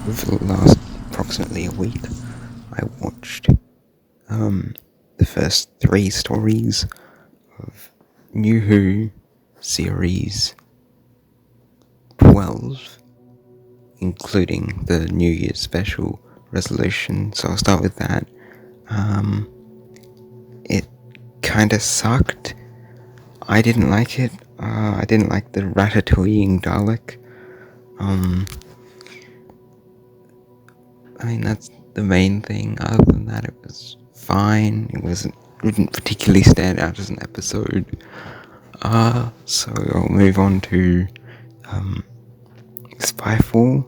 over the last approximately a week, I watched the first three stories of New Who series 12, including the New Year's special resolution. So I'll start with that. It kinda sucked. I didn't like it. I didn't like the ratatouilleing Dalek. I mean, that's the main thing. Other than that, it was fine. Didn't particularly stand out as an episode. So I'll move on to Spyfall,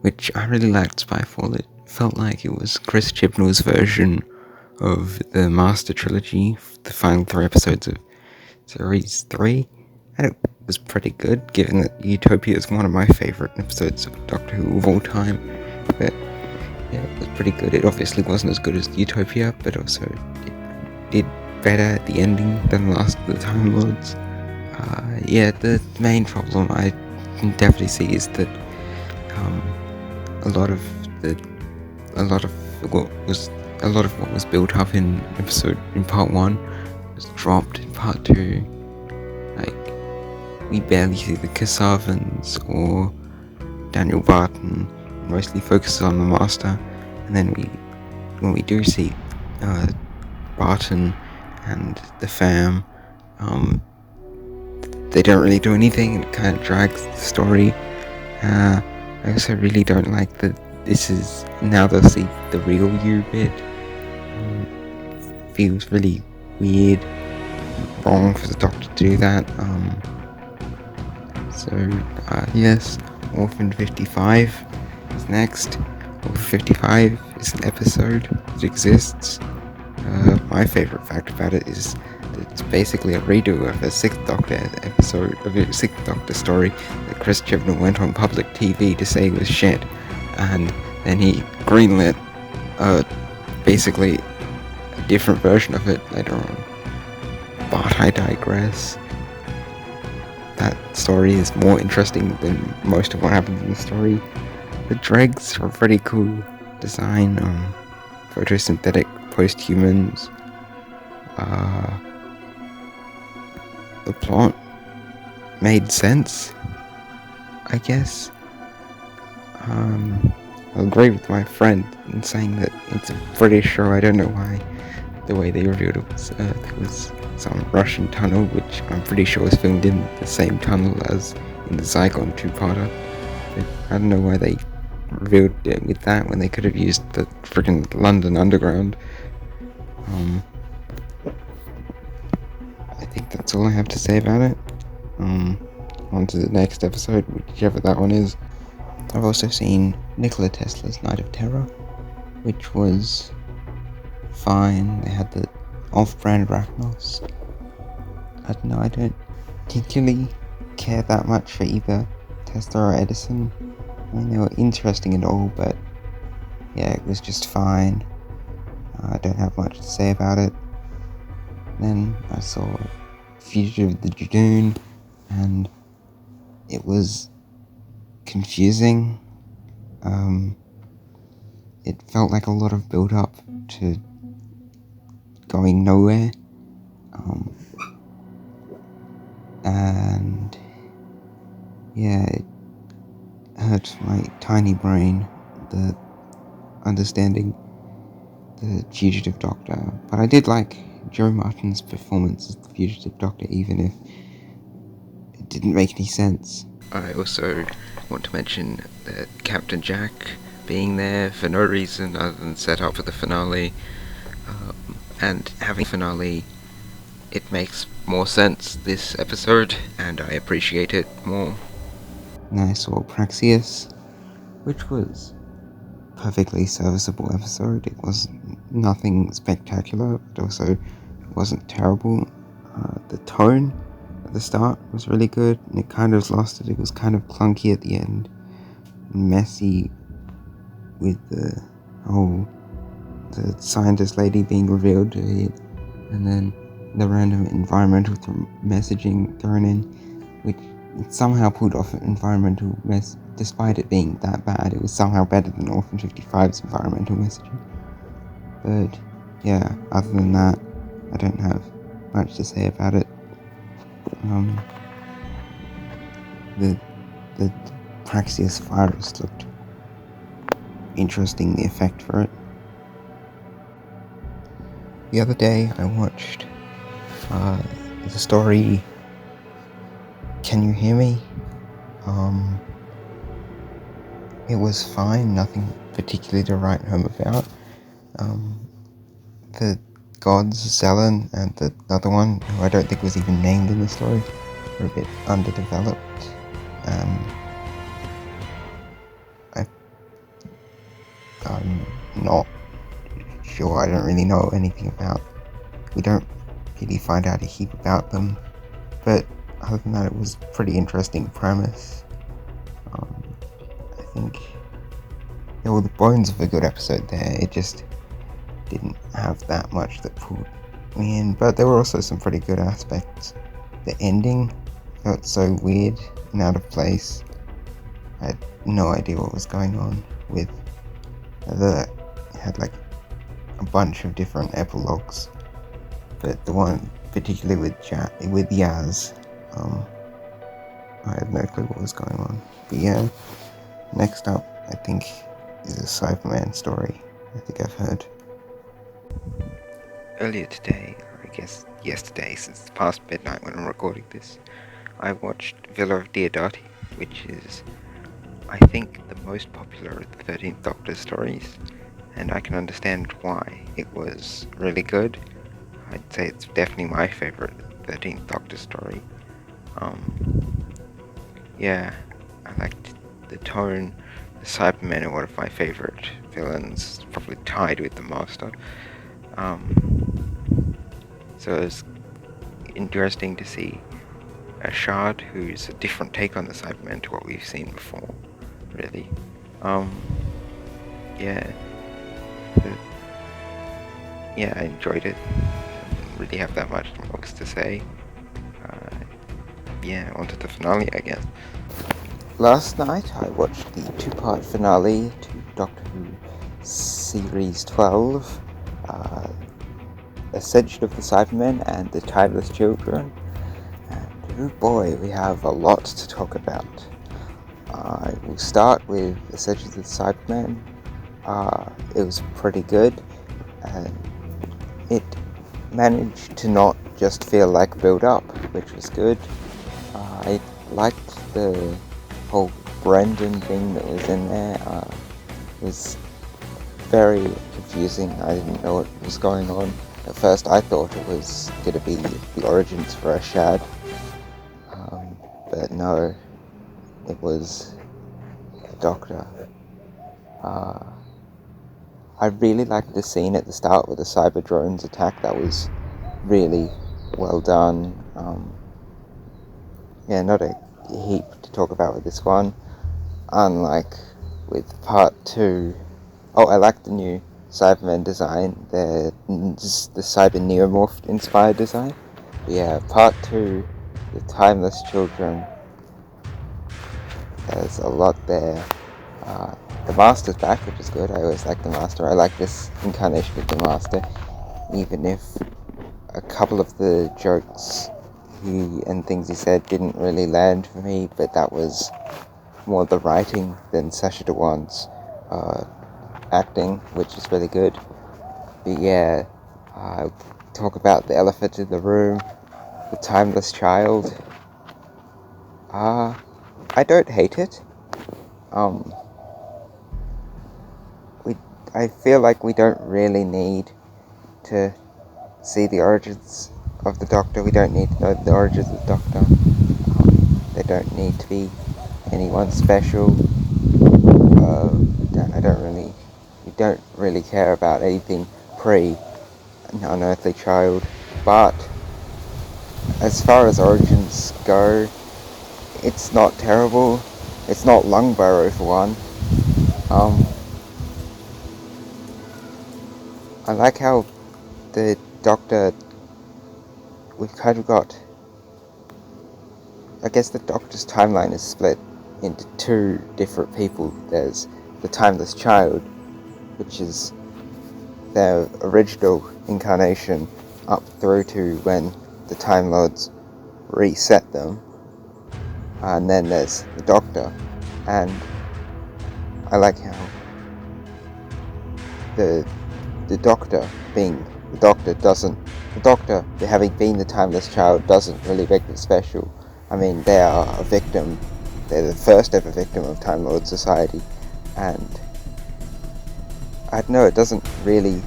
which I really liked. Spyfall. It felt like it was Chris Chibnall's version of the Master Trilogy, the final three episodes of Series 3, and it was pretty good, given that Utopia is one of my favourite episodes of Doctor Who of all time. But yeah, it was pretty good. It obviously wasn't as good as Utopia, but also it did better at the ending than Last of the Time Lords. Yeah, the main problem I can definitely see is that a lot of what was built up in part 1 was dropped in part 2. Like, we barely see the Cassavans or Daniel Barton, mostly focuses on the Master, and then when we do see Barton and the fam, they don't really do anything, and it kind of drags the story. I also really don't like that this is now they'll see the real you bit. Feels really weird, wrong for the Doctor to do that. Yes, Orphan 55 is next. Orphan 55 is an episode that exists. My favourite fact about it is that it's basically a redo of a Sixth Doctor episode, of a Sixth Doctor story that Chris Chibnall went on public TV to say was shit, and then he greenlit basically a different version of it later on. But I digress. That story is more interesting than most of what happens in the story. The dregs are pretty cool design, photosynthetic post-humans. The plot made sense, I guess. I agree with my friend in saying that it's a British show. I don't know why the way they revealed it was there was some Russian tunnel, which I'm pretty sure was filmed in the same tunnel as in the Zygon two-parter. But I don't know why they revealed it with that when they could have used the freaking London Underground. I think that's all I have to say about it. On to the next episode, whichever that one is. I've also seen Nikola Tesla's Night of Terror, which was fine. They had the off-brand Rachnos. I don't know, I don't particularly care that much for either Tesla or Edison. I mean, they were interesting and all, but yeah, it was just fine. I don't have much to say about it. Then I saw Fugitive of the Dragoon, and it was confusing. It felt like a lot of build-up to going nowhere. And yeah, it hurt my tiny brain, the understanding the Fugitive Doctor. But I did like Joe Martin's performance as the Fugitive Doctor, even if it didn't make any sense. I also want to mention that Captain Jack being there for no reason other than set up for the finale, and having a finale, it makes more sense this episode, and I appreciate it more. And I saw Praxius, which was a perfectly serviceable episode. It was nothing spectacular, but also wasn't terrible. The tone at the start was really good, and it kind of lost it. It was kind of clunky at the end, messy with the scientist lady being revealed to it, and then the random environmental messaging thrown in, which it somehow pulled off environmental despite it being that bad. It was somehow better than Orphan 55's environmental messaging. But yeah, other than that, I don't have much to say about it. The Praxeus virus looked interesting, the effect for it. The other day I watched the story Can You Hear Me? It was fine, nothing particularly to write home about. The gods, Zelen, and the other one, who I don't think was even named in the story, were a bit underdeveloped. I'm not sure, I don't really know anything about. We don't really find out a heap about them, but other than that, it was a pretty interesting premise. I think there were the bones of a good episode there. It just didn't have that much that pulled me in, but there were also some pretty good aspects. The ending felt so weird and out of place. I had no idea what was going on with it had like a bunch of different epilogues, but the one particularly with Yaz, I had no clue what was going on. But yeah, next up I think is a Cyberman story I think I've heard. Earlier today, or I guess yesterday, since it's past midnight when I'm recording this, I watched Villa of Diodati, which is, I think, the most popular of the 13th Doctor stories, and I can understand why. It was really good. I'd say it's definitely my favourite 13th Doctor story. Yeah, I liked the tone. The Cybermen are one of my favourite villains, probably tied with the Master. So it was interesting to see a Shard who's a different take on the Cybermen to what we've seen before, really. Yeah. Yeah, I enjoyed it. Didn't really have that much else to say. Yeah, on to the finale, I guess. Last night I watched the two-part finale to Doctor Who Series 12, Ascension of the Cybermen and the Timeless Children, and oh boy, we have a lot to talk about. I will start with Ascension of the Cybermen. It was pretty good, and it managed to not just feel like build-up, which was good. I liked the whole Brendan thing that was in there. It was very confusing. I didn't know what was going on. At first I thought it was going to be the origins for a Shad, but no, it was the Doctor. I really liked the scene at the start with the cyber drones attack. That was really well done. Yeah, not a heap to talk about with this one. Unlike with part 2. Oh, I like the new Cyberman design, the Cyber Neomorph inspired design. But yeah, part 2, the Timeless Children. There's a lot there. The Master's back, which is good. I always like the Master. I like this incarnation of the Master, even if a couple of the jokes and things he said didn't really land for me, but that was more the writing than Sacha Dhawan's acting, which is really good. But yeah, talk about the elephant in the room, the Timeless Child. I don't hate it. I feel like we don't really need to see the origins of the Doctor. We don't need to know the origins of the Doctor. They don't need to be anyone special. We don't really care about anything pre-Unearthly Child. But as far as origins go, it's not terrible. It's not Lungbarrow for one. I like how the Doctor, we've kind of got I guess the Doctor's timeline is split into two different people. There's the Timeless Child, which is their original incarnation up through to when the Time Lords reset them. And then there's the Doctor, and I like how the Doctor being the Doctor having been the Timeless Child doesn't really make them special. I mean, they are a victim. They're the first ever victim of Time Lord society, and I don't know, it doesn't really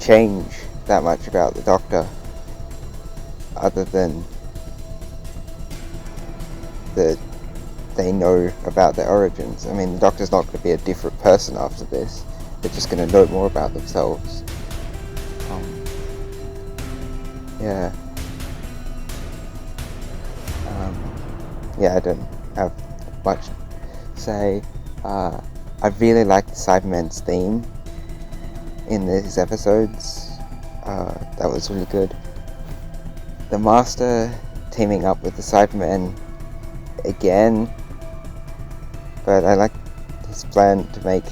change that much about the Doctor, other than that they know about their origins. I mean, the Doctor's not going to be a different person after this. They're just going to know more about themselves. Yeah. I don't have much to say. I really like the Cybermen's theme in these episodes. That was really good. The Master teaming up with the Cybermen again, but I like his plan to make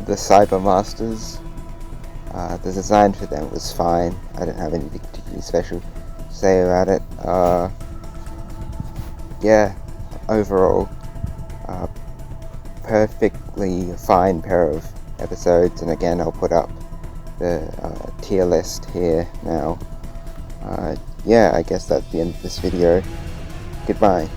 the Cyber Masters. The design for them was fine. I don't have anything particularly special to say about it. Overall, perfectly fine pair of episodes, and again I'll put up the tier list here now. I guess that's the end of this video. Goodbye.